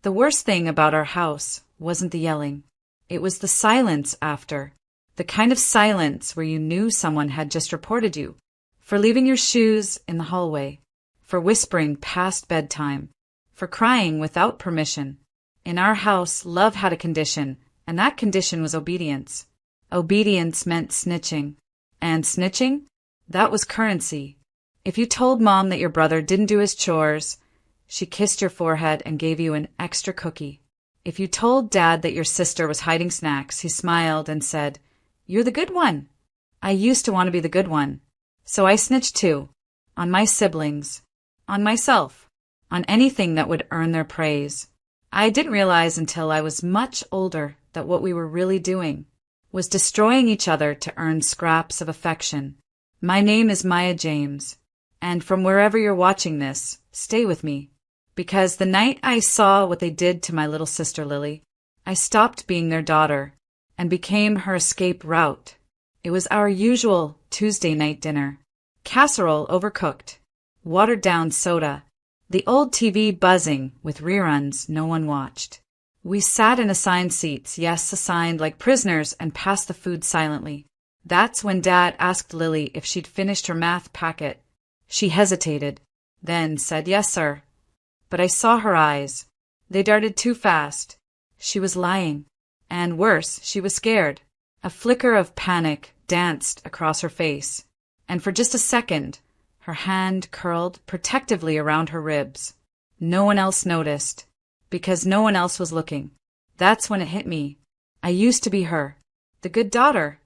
The worst thing about our house wasn't the yelling. It was the silence after. The kind of silence where you knew someone had just reported you for leaving your shoes in the hallway, for whispering past bedtime, for crying without permission. In our house, love had a condition, and that condition was obedience. Obedience meant snitching. And snitching? That was currency. If you told Mom that your brother didn't do his chores, she kissed your forehead and gave you an extra cookie. If you told Dad that your sister was hiding snacks, he smiled and said, "You're the good one." I used to want to be the good one. So I snitched too. On my siblings. On myself. On anything that would earn their praise. I didn't realize until I was much older that what we were really doing was destroying each other to earn scraps of affection. My name is Maya James, and from wherever you're watching this, stay with me. Because the night I saw what they did to my little sister Lily, I stopped being their daughter and became her escape route. It was our usual Tuesday night dinner. Casserole overcooked, watered-down soda, the old TV buzzing with reruns no one watched. We sat in assigned seats, yes, assigned like prisoners, and passed the food silently. That's when Dad asked Lily if she'd finished her math packet. She hesitated, then said, "Yes, sir." But I saw her eyes. They darted too fast. She was lying. And worse, she was scared. A flicker of panic danced across her face. And for just a second, her hand curled protectively around her ribs. No one else noticed, because no one else was looking. That's when it hit me. I used to be her, the good daughter,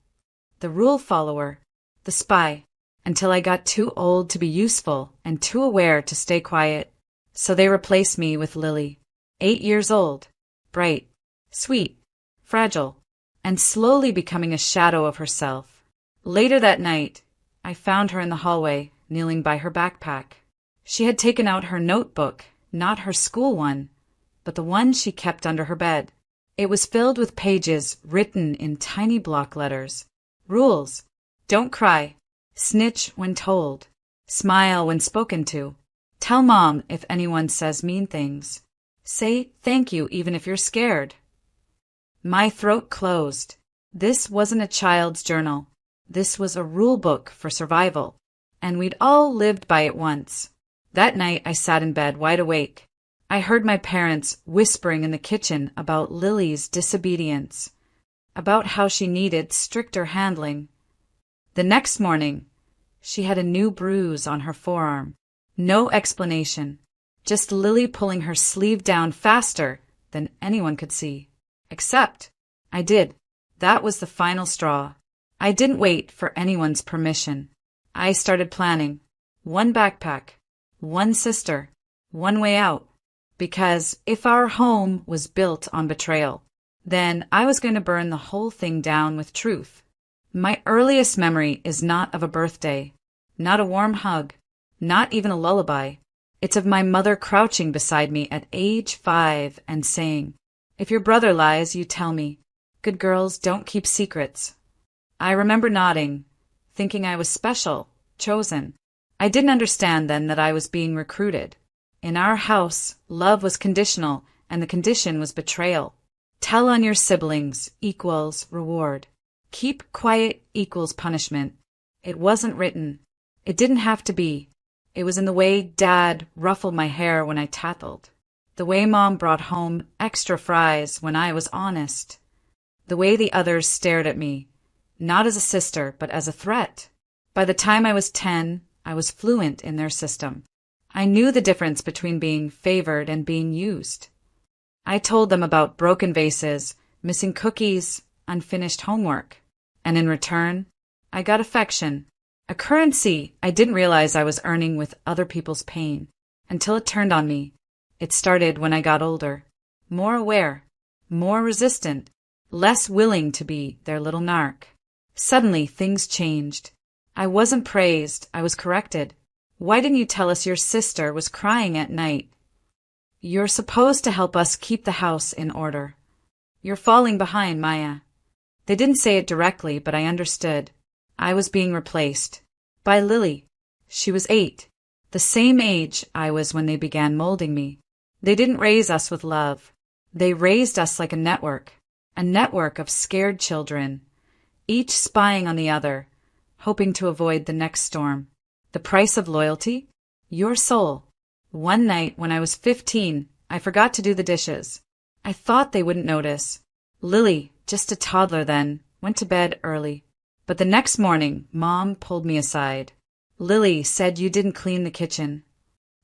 the rule follower, the spy, until I got too old to be useful and too aware to stay quiet. So they replaced me with Lily, 8 years old, bright, sweet, fragile, and slowly becoming a shadow of herself. Later that night, I found her in the hallway, kneeling by her backpack. She had taken out her notebook, not her school one, but the one she kept under her bed. It was filled with pages written in tiny block letters. Rules. Don't cry. Snitch when told. Smile when spoken to. Tell Mom if anyone says mean things. Say thank you even if you're scared. My throat closed. This wasn't a child's journal. This was a rule book for survival, and we'd all lived by it once. That night I sat in bed wide awake. I heard my parents whispering in the kitchen about Lily's disobedience, about how she needed stricter handling. The next morning, she had a new bruise on her forearm. No explanation, just Lily pulling her sleeve down faster than anyone could see. Except I did. That was the final straw. I didn't wait for anyone's permission. I started planning. One backpack, one sister, one way out. Because if our home was built on betrayal, then I was going to burn the whole thing down with truth. My earliest memory is not of a birthday, not a warm hug, not even a lullaby. It's of my mother crouching beside me at age 5 and saying, "If your brother lies, you tell me. Good girls don't keep secrets." I remember nodding, thinking I was special, chosen. I didn't understand then that I was being recruited. In our house, love was conditional, and the condition was betrayal. Tell on your siblings equals reward. Keep quiet equals punishment. It wasn't written. It didn't have to be. It was in the way Dad ruffled my hair when I tattled. The way Mom brought home extra fries when I was honest. The way the others stared at me, not as a sister, but as a threat. By the time I was 10, I was fluent in their system. I knew the difference between being favored and being used. I told them about broken vases, missing cookies, unfinished homework. And in return, I got affection. A currency I didn't realize I was earning with other people's pain, until it turned on me. It started when I got older. More aware, more resistant, less willing to be their little narc. Suddenly, things changed. I wasn't praised, I was corrected. Why didn't you tell us your sister was crying at night? You're supposed to help us keep the house in order. You're falling behind, Maya. They didn't say it directly, but I understood. I was being replaced. By Lily. She was 8. The same age I was when they began molding me. They didn't raise us with love. They raised us like a network of scared children, each spying on the other, hoping to avoid the next storm. The price of loyalty? Your soul. One night when I was 15, I forgot to do the dishes. I thought they wouldn't notice. Lily, just a toddler then, went to bed early. But the next morning, Mom pulled me aside. Lily said you didn't clean the kitchen.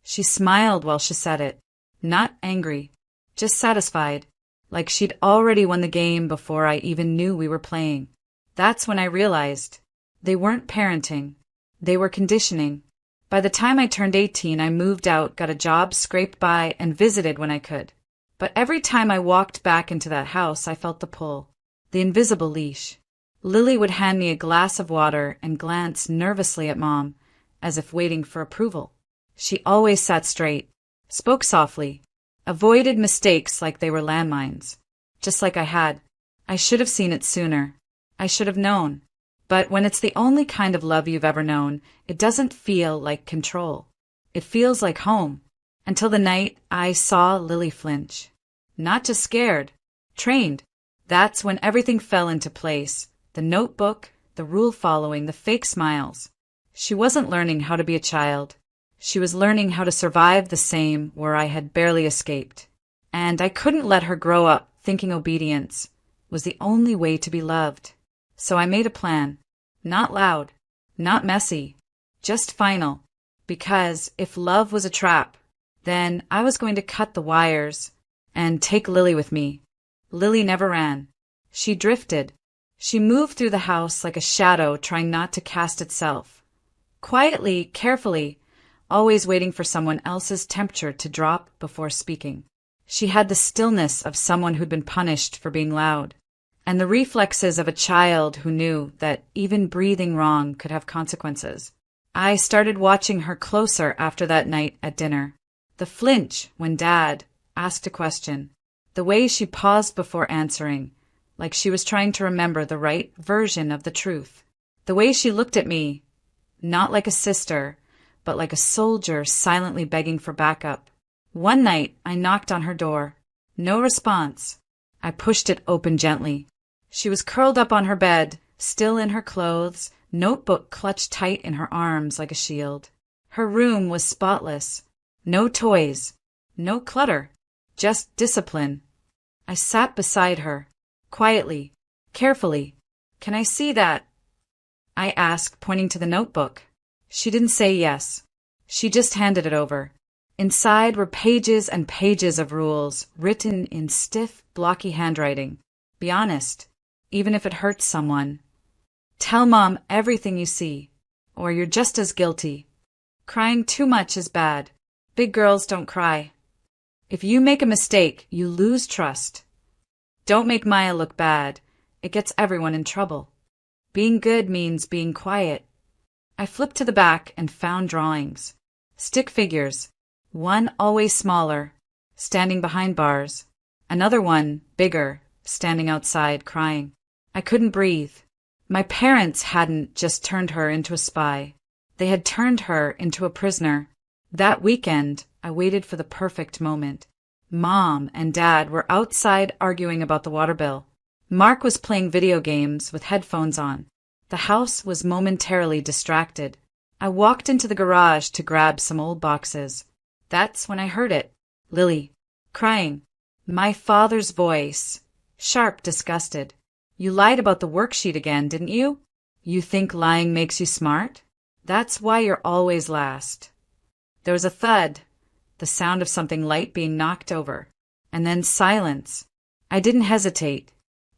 She smiled while she said it. Not angry, just satisfied, like she'd already won the game before I even knew we were playing. That's when I realized they weren't parenting. They were conditioning. By the time I turned 18, I moved out, got a job, scraped by, and visited when I could. But every time I walked back into that house, I felt the pull, the invisible leash. Lily would hand me a glass of water and glance nervously at Mom, as if waiting for approval. She always sat straight, spoke softly, avoided mistakes like they were landmines. Just like I had. I should have seen it sooner. I should have known. But when it's the only kind of love you've ever known, it doesn't feel like control. It feels like home. Until the night I saw Lily flinch. Not just scared. Trained. That's when everything fell into place. The notebook, the rule following, the fake smiles. She wasn't learning how to be a child. She was learning how to survive the same where I had barely escaped. And I couldn't let her grow up thinking obedience was the only way to be loved. So I made a plan. Not loud, not messy, just final. Because if love was a trap, then I was going to cut the wires and take Lily with me. Lily never ran. She drifted. She moved through the house like a shadow trying not to cast itself. Quietly, carefully, always waiting for someone else's temperature to drop before speaking. She had the stillness of someone who'd been punished for being loud, and the reflexes of a child who knew that even breathing wrong could have consequences. I started watching her closer after that night at dinner. The flinch when Dad asked a question. The way she paused before answering, like she was trying to remember the right version of the truth. The way she looked at me, not like a sister, but like a soldier silently begging for backup. One night, I knocked on her door. No response. I pushed it open gently. She was curled up on her bed, still in her clothes, notebook clutched tight in her arms like a shield. Her room was spotless. No toys. No clutter. Just discipline. I sat beside her. Quietly. Carefully. "Can I see that?" I asked, pointing to the notebook. She didn't say yes. She just handed it over. Inside were pages and pages of rules, written in stiff, blocky handwriting. Be honest, even if it hurts someone. Tell Mom everything you see, or you're just as guilty. Crying too much is bad. Big girls don't cry. If you make a mistake, you lose trust. Don't make Maya look bad. It gets everyone in trouble. Being good means being quiet. I flipped to the back and found drawings. Stick figures. One always smaller, standing behind bars. Another one, bigger, standing outside, crying. I couldn't breathe. My parents hadn't just turned her into a spy. They had turned her into a prisoner. That weekend, I waited for the perfect moment. Mom and Dad were outside arguing about the water bill. Mark was playing video games with headphones on. The house was momentarily distracted. I walked into the garage to grab some old boxes. That's when I heard it. Lily. Crying. My father's voice. Sharp, disgusted. "You lied about the worksheet again, didn't you? You think lying makes you smart? That's why you're always last." There was a thud, the sound of something light being knocked over, and then silence. I didn't hesitate.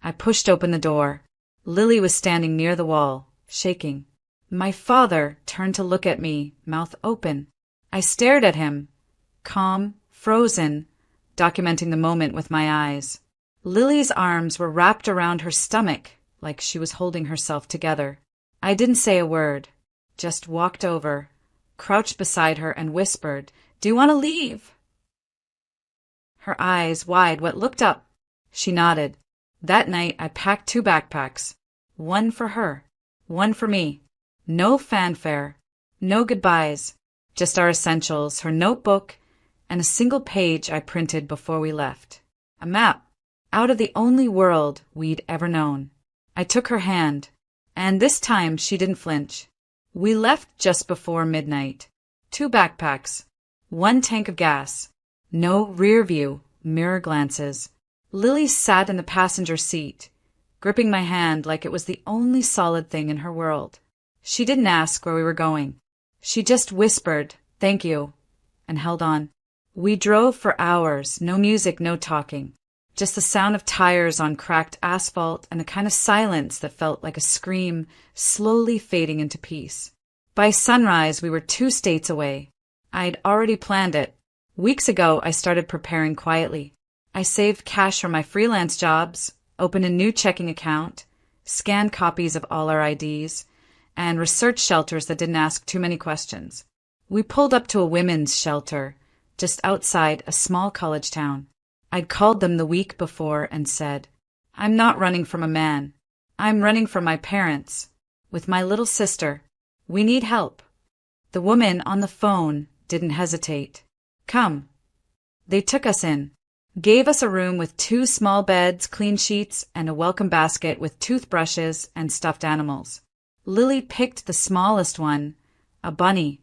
I pushed open the door. Lily was standing near the wall, shaking. My father turned to look at me, mouth open. I stared at him, calm, frozen, documenting the moment with my eyes. Lily's arms were wrapped around her stomach, like she was holding herself together. I didn't say a word, just walked over, crouched beside her and whispered, "Do you want to leave?" Her eyes wide, looked up. She nodded. That night I packed 2 backpacks. One for her, one for me. No fanfare, no goodbyes, just our essentials, her notebook, and a single page I printed before we left. A map, out of the only world we'd ever known. I took her hand, and this time she didn't flinch. We left just before midnight. 2 backpacks, 1 tank of gas, no rear view, mirror glances. Lily sat in the passenger seat, gripping my hand like it was the only solid thing in her world. She didn't ask where we were going. She just whispered, "Thank you," and held on. We drove for hours, no music, no talking. Just the sound of tires on cracked asphalt and a kind of silence that felt like a scream slowly fading into peace. By sunrise, we were 2 states away. I'd already planned it. Weeks ago, I started preparing quietly. I saved cash from my freelance jobs, opened a new checking account, scanned copies of all our IDs, and researched shelters that didn't ask too many questions. We pulled up to a women's shelter just outside a small college town. I'd called them the week before and said, "I'm not running from a man. I'm running from my parents. With my little sister. We need help." The woman on the phone didn't hesitate. "Come." They took us in, gave us a room with 2 small beds, clean sheets, and a welcome basket with toothbrushes and stuffed animals. Lily picked the smallest one, a bunny,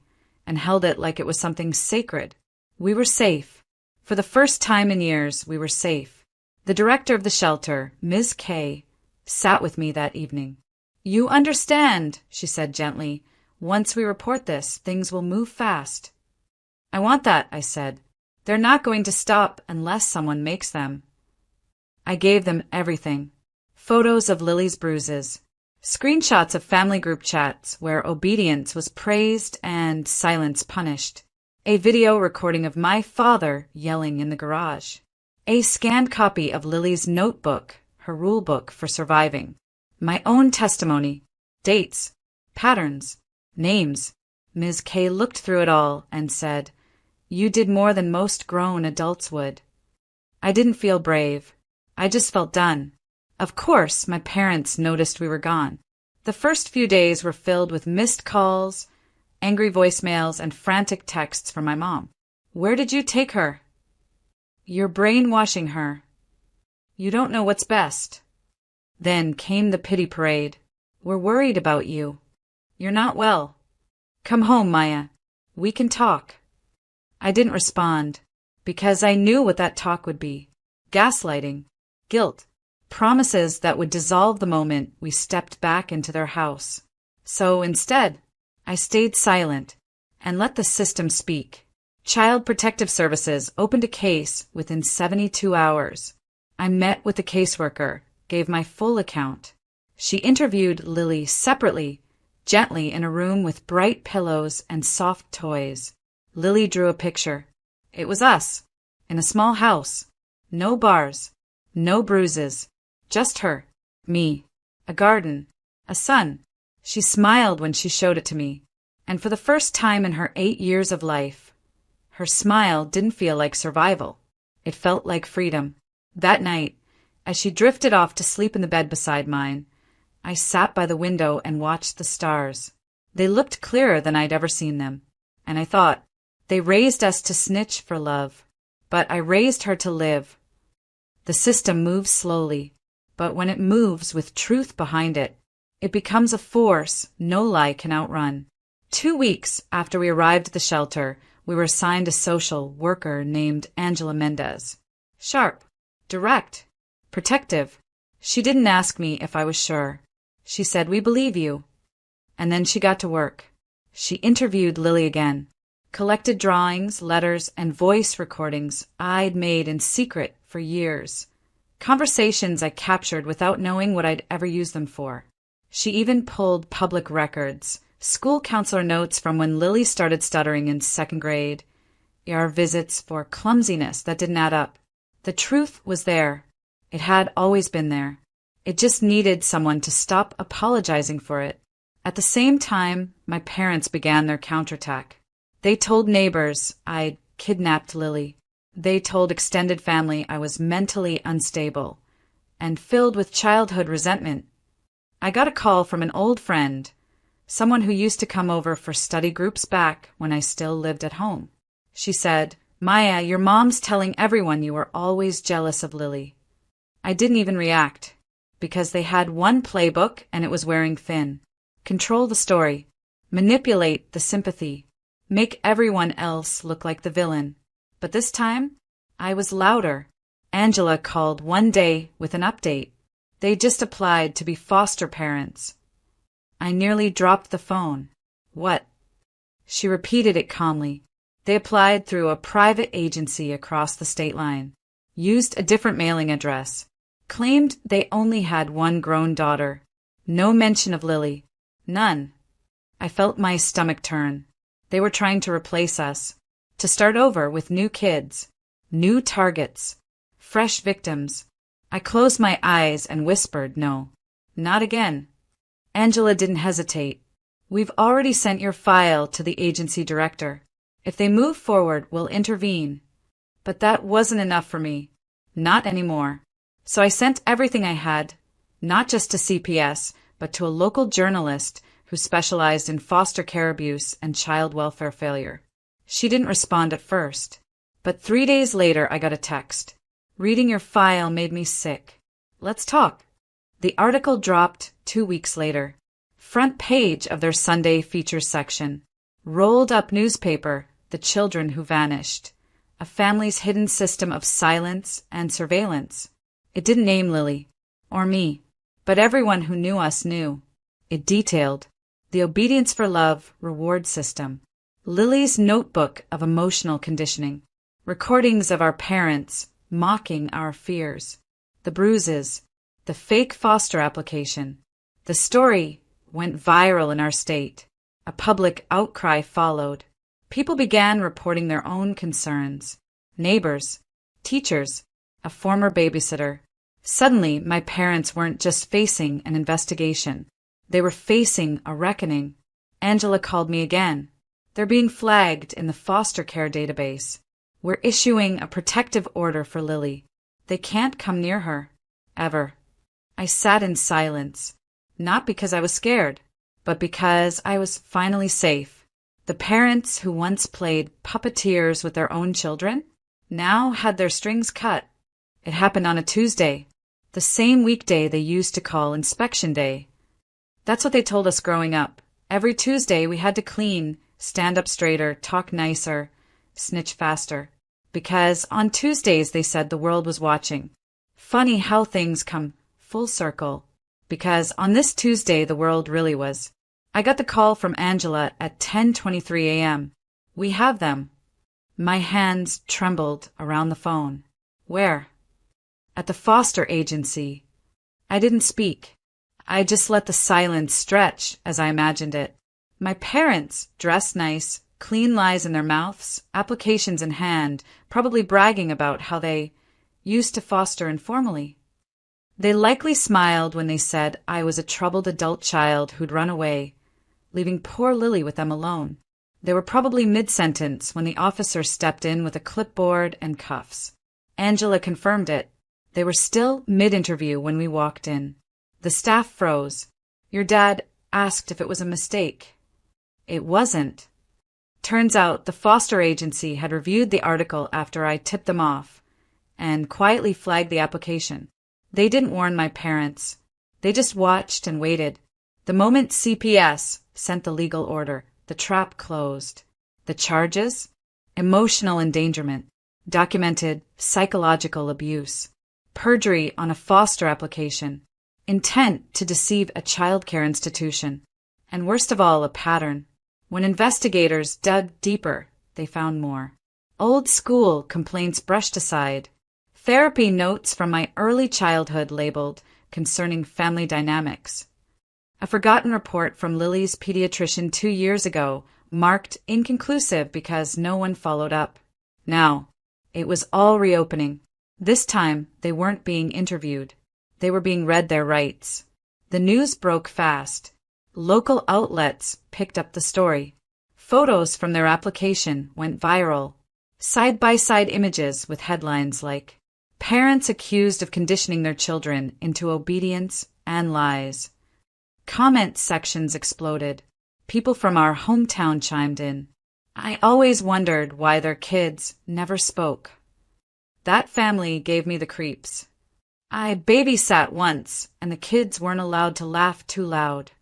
and held it like it was something sacred. We were safe. For the first time in years, we were safe. The director of the shelter, Ms. K, sat with me that evening. "You understand," she said gently. "Once we report this, things will move fast." "I want that," I said. "They're not going to stop unless someone makes them." I gave them everything. Photos of Lily's bruises. Screenshots of family group chats where obedience was praised and silence punished. A video recording of my father yelling in the garage. A scanned copy of Lily's notebook, her rule book for surviving. My own testimony. Dates. Patterns. Names. Ms. K looked through it all and said, "You did more than most grown adults would." I didn't feel brave. I just felt done. Of course, my parents noticed we were gone. The first few days were filled with missed calls, angry voicemails, and frantic texts from my mom. "Where did you take her?" "You're brainwashing her." "You don't know what's best." Then came the pity parade. "We're worried about you. You're not well. Come home, Maya. We can talk." I didn't respond, because I knew what that talk would be. Gaslighting, guilt, promises that would dissolve the moment we stepped back into their house. So instead, I stayed silent and let the system speak. Child Protective Services opened a case within 72 hours. I met with the caseworker, gave my full account. She interviewed Lily separately, gently in a room with bright pillows and soft toys. Lily drew a picture. It was us, in a small house. No bars, no bruises, just her, me, a garden, a son. She smiled when she showed it to me, and for the first time in her 8 years of life, her smile didn't feel like survival. It felt like freedom. That night, as she drifted off to sleep in the bed beside mine, I sat by the window and watched the stars. They looked clearer than I'd ever seen them, and I thought, they raised us to snitch for love, but I raised her to live. The system moves slowly, but when it moves with truth behind it, it becomes a force no lie can outrun. 2 weeks after we arrived at the shelter, we were assigned a social worker named Angela Mendez. Sharp, direct, protective. She didn't ask me if I was sure. She said, "We believe you." And then she got to work. She interviewed Lily again, collected drawings, letters, and voice recordings I'd made in secret for years. Conversations I captured without knowing what I'd ever use them for. She even pulled public records, school counselor notes from when Lily started stuttering in 2nd grade, ER visits for clumsiness that didn't add up. The truth was there. It had always been there. It just needed someone to stop apologizing for it. At the same time, my parents began their counterattack. They told neighbors I'd kidnapped Lily. They told extended family I was mentally unstable and filled with childhood resentment. I got a call from an old friend, someone who used to come over for study groups back when I still lived at home. She said, Maya, your mom's telling everyone you were always jealous of Lily. I didn't even react, because they had one playbook and it was wearing thin. Control the story. Manipulate the sympathy. Make everyone else look like the villain. But this time, I was louder. Angela called one day with an update. They just applied to be foster parents. I nearly dropped the phone. What? She repeated it calmly. They applied through a private agency across the state line, used a different mailing address, claimed they only had one grown daughter. No mention of Lily. None. I felt my stomach turn. They were trying to replace us, to start over with new kids, new targets, fresh victims. I closed my eyes and whispered, no, not again. Angela didn't hesitate. We've already sent your file to the agency director. If they move forward, we'll intervene. But that wasn't enough for me. Not anymore. So I sent everything I had, not just to CPS, but to a local journalist who specialized in foster care abuse and child welfare failure. She didn't respond at first. But 3 days later, I got a text. Reading your file made me sick. Let's talk. The article dropped 2 weeks later. Front page of their Sunday features section. Rolled up newspaper, The Children Who Vanished. A family's hidden system of silence and surveillance. It didn't name Lily, or me, but everyone who knew us knew. It detailed the obedience for love reward system. Lily's notebook of emotional conditioning. Recordings of our parents mocking our fears. The bruises. The fake foster application. The story went viral in our state. A public outcry followed. People began reporting their own concerns. Neighbors, teachers, a former babysitter. Suddenly, my parents weren't just facing an investigation. They were facing a reckoning. Angela called me again. They're being flagged in the foster care database. We're issuing a protective order for Lily. They can't come near her. Ever. I sat in silence. Not because I was scared, but because I was finally safe. The parents who once played puppeteers with their own children now had their strings cut. It happened on a Tuesday, the same weekday they used to call inspection day. That's what they told us growing up. Every Tuesday we had to clean, stand up straighter, talk nicer, snitch faster. Because on Tuesdays they said the world was watching. Funny how things come full circle. Because on this Tuesday the world really was. I got the call from Angela at 10:23 a.m. We have them. My hands trembled around the phone. Where? At the foster agency. I didn't speak. I just let the silence stretch as I imagined it. My parents, dressed nice, clean lies in their mouths, applications in hand, probably bragging about how they used to foster informally. They likely smiled when they said I was a troubled adult child who'd run away, leaving poor Lily with them alone. They were probably mid-sentence when the officer stepped in with a clipboard and cuffs. Angela confirmed it. They were still mid-interview when we walked in. The staff froze. Your dad asked if it was a mistake. It wasn't. Turns out the foster agency had reviewed the article after I tipped them off and quietly flagged the application. They didn't warn my parents. They just watched and waited. The moment CPS sent the legal order, the trap closed. The charges? Emotional endangerment, documented psychological abuse, perjury on a foster application, intent to deceive a childcare institution, and worst of all, a pattern. When investigators dug deeper, they found more. Old school complaints brushed aside. Therapy notes from my early childhood labeled concerning family dynamics. A forgotten report from Lily's pediatrician 2 years ago, marked inconclusive because no one followed up. Now, it was all reopening. This time, they weren't being interviewed. They were being read their rights. The news broke fast. Local outlets picked up the story. Photos from their application went viral. Side-by-side images with headlines like, "Parents accused of conditioning their children into obedience and lies." Comment sections exploded. People from our hometown chimed in. I always wondered why their kids never spoke. That family gave me the creeps. I babysat once, and the kids weren't allowed to laugh too loud.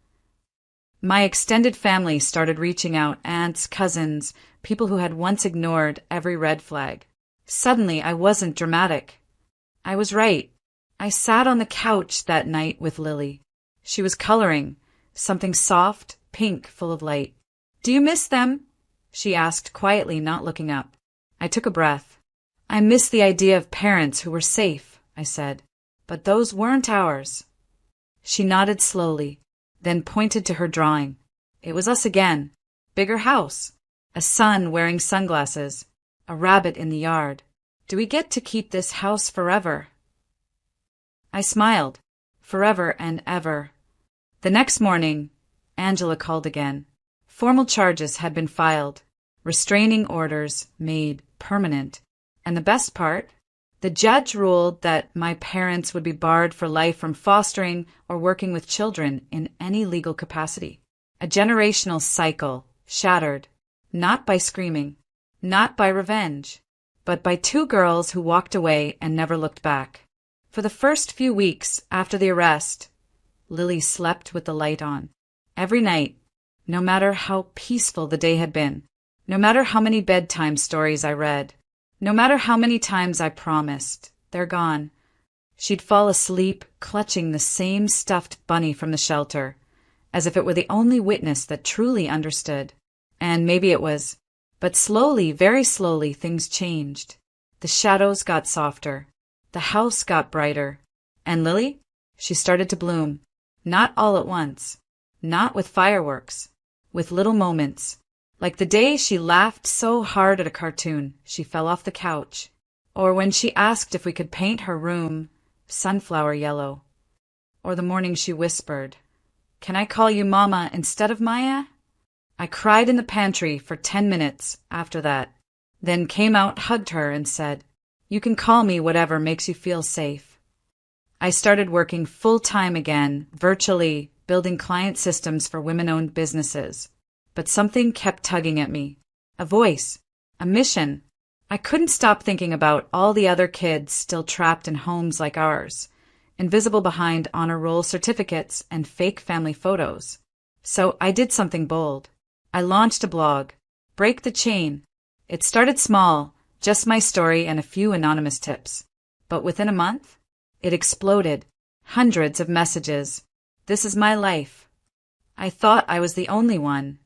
My extended family started reaching out, aunts, cousins, people who had once ignored every red flag. Suddenly, I wasn't dramatic. I was right. I sat on the couch that night with Lily. She was coloring, something soft, pink, full of light. "Do you miss them?" she asked quietly, not looking up. I took a breath. "I miss the idea of parents who were safe," I said. "But those weren't ours." She nodded slowly, then pointed to her drawing. It was us again. Bigger house. A son wearing sunglasses. A rabbit in the yard. "Do we get to keep this house forever?" I smiled. Forever and ever. The next morning, Angela called again. Formal charges had been filed. Restraining orders made permanent. And the best part? The judge ruled that my parents would be barred for life from fostering or working with children in any legal capacity. A generational cycle shattered, not by screaming, not by revenge, but by two girls who walked away and never looked back. For the first few weeks after the arrest, Lily slept with the light on. Every night, no matter how peaceful the day had been, no matter how many bedtime stories I read, no matter how many times I promised, "They're gone," she'd fall asleep clutching the same stuffed bunny from the shelter, as if it were the only witness that truly understood. And maybe it was. But slowly, very slowly, things changed. The shadows got softer. The house got brighter. And Lily? She started to bloom. Not all at once. Not with fireworks. With little moments. Like the day she laughed so hard at a cartoon she fell off the couch. Or when she asked if we could paint her room sunflower yellow. Or the morning she whispered, "Can I call you Mama instead of Maya?" I cried in the pantry for 10 minutes after that, then came out, hugged her, and said, "You can call me whatever makes you feel safe." I started working full-time again, virtually, building client systems for women-owned businesses. But something kept tugging at me. A voice. A mission. I couldn't stop thinking about all the other kids still trapped in homes like ours, invisible behind honor roll certificates and fake family photos. So I did something bold. I launched a blog. Break the Chain. It started small, just my story and a few anonymous tips. But within a month, it exploded. Hundreds of messages. "This is my life." I thought I was the only one.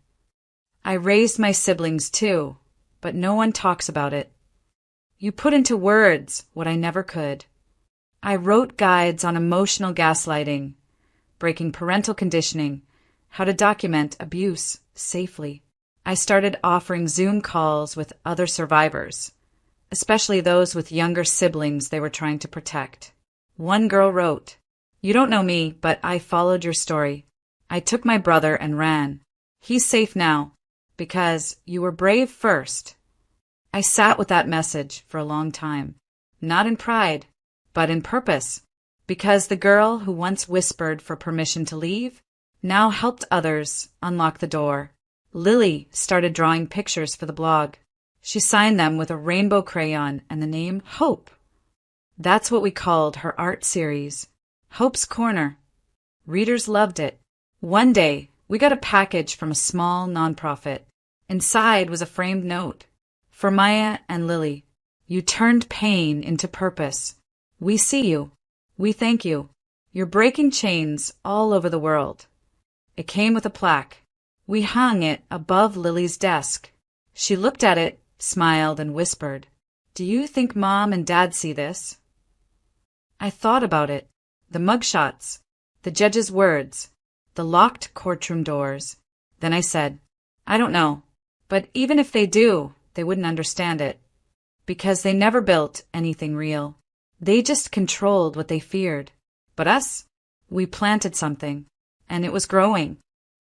I raised my siblings too, but no one talks about it. You put into words what I never could. I wrote guides on emotional gaslighting, breaking parental conditioning, how to document abuse safely. I started offering Zoom calls with other survivors, especially those with younger siblings they were trying to protect. One girl wrote, "You don't know me, but I followed your story. I took my brother and ran. He's safe now, because you were brave first." I sat with that message for a long time, not in pride, but in purpose, because the girl who once whispered for permission to leave now helped others unlock the door. Lily started drawing pictures for the blog. She signed them with a rainbow crayon and the name Hope. That's what we called her art series, Hope's Corner. Readers loved it. One day, we got a package from a small nonprofit. Inside was a framed note. "For Maya and Lily, you turned pain into purpose. We see you. We thank you. You're breaking chains all over the world." It came with a plaque. We hung it above Lily's desk. She looked at it, smiled, and whispered, "Do you think Mom and Dad see this?" I thought about it. The mugshots, the judge's words, the locked courtroom doors. Then I said, "I don't know. But even if they do, they wouldn't understand it. Because they never built anything real. They just controlled what they feared. But us? We planted something. And it was growing.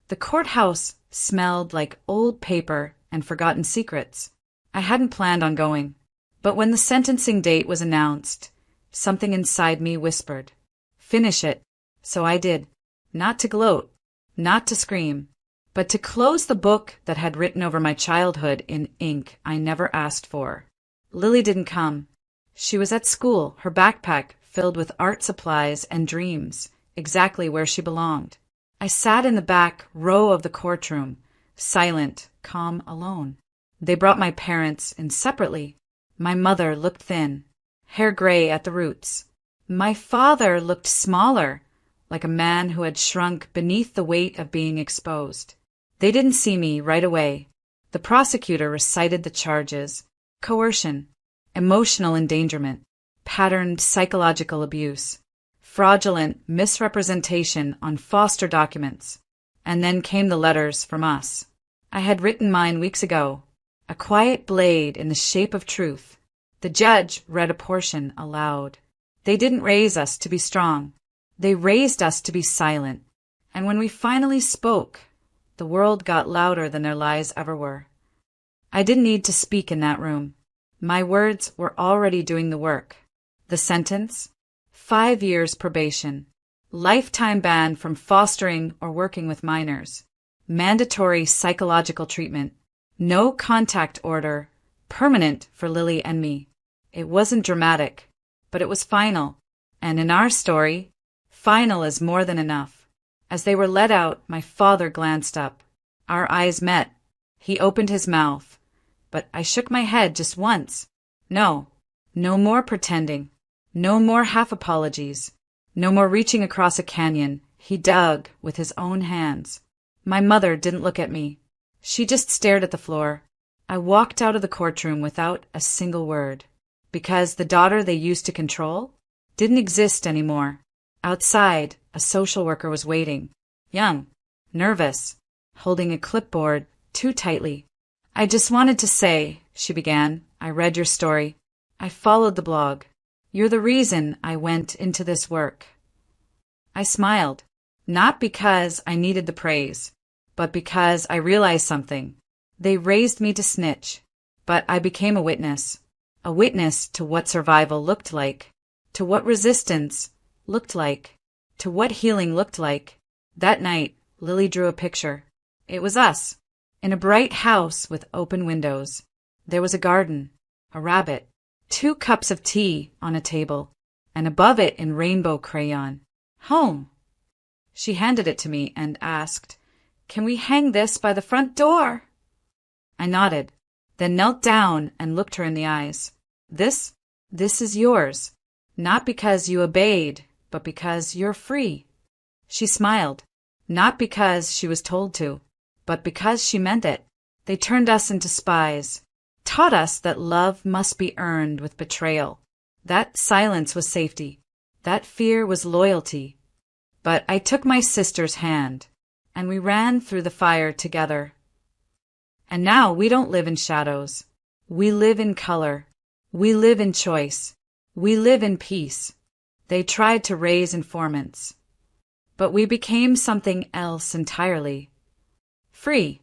The courthouse smelled like old paper and forgotten secrets. I hadn't planned on going. But when the sentencing date was announced, something inside me whispered, "Finish it." So I did. Not to gloat. Not to scream. but to close the book that had written over my childhood in ink I never asked for. Lily didn't come. She was at school, her backpack filled with art supplies and dreams, exactly where she belonged. I sat in the back row of the courtroom, silent, calm, alone. They brought my parents in separately. My mother looked thin, hair gray at the roots. My father looked smaller, like a man who had shrunk beneath the weight of being exposed. They didn't see me right away. The prosecutor recited the charges: coercion, emotional endangerment, patterned psychological abuse, fraudulent misrepresentation on foster documents. And then came the letters from us. I had written mine weeks ago, a quiet blade in the shape of truth. The judge read a portion aloud. They didn't raise us to be strong. They raised us to be silent. And when we finally spoke, the world got louder than their lies ever were. I didn't need to speak in that room. My words were already doing the work. The sentence? 5 years probation. Lifetime ban from fostering or working with minors. Mandatory psychological treatment. No contact order. Permanent for Lily and me. It wasn't dramatic, but it was final. And in our story, final is more than enough. As they were let out, my father glanced up. Our eyes met. He opened his mouth, but I shook my head just once. No more pretending. No more half apologies. No more reaching across a canyon. He dug with his own hands. My mother didn't look at me. She just stared at the floor. I walked out of the courtroom without a single word, because the daughter they used to control didn't exist anymore. Outside, a social worker was waiting, young, nervous, holding a clipboard too tightly. I just wanted to say, she began, I read your story. I followed the blog. You're the reason I went into this work. I smiled, not because I needed the praise, but because I realized something. They raised me to snitch, but I became a witness to what survival looked like, to what resistance looked like, to what healing looked like. That night, Lily drew a picture. It was us, in a bright house with open windows. There was a garden, a rabbit, 2 cups of tea on a table, and above it in rainbow crayon, home. She handed it to me and asked, "Can we hang this by the front door?" I nodded, then knelt down and looked her in the eyes. This is yours, not because you obeyed, but because you're free. She smiled, not because she was told to, but because she meant it. They turned us into spies, taught us that love must be earned with betrayal, that silence was safety, that fear was loyalty. But I took my sister's hand, and we ran through the fire together. And now we don't live in shadows. We live in color. We live in choice. We live in peace. They tried to raise informants, but we became something else entirely. Free.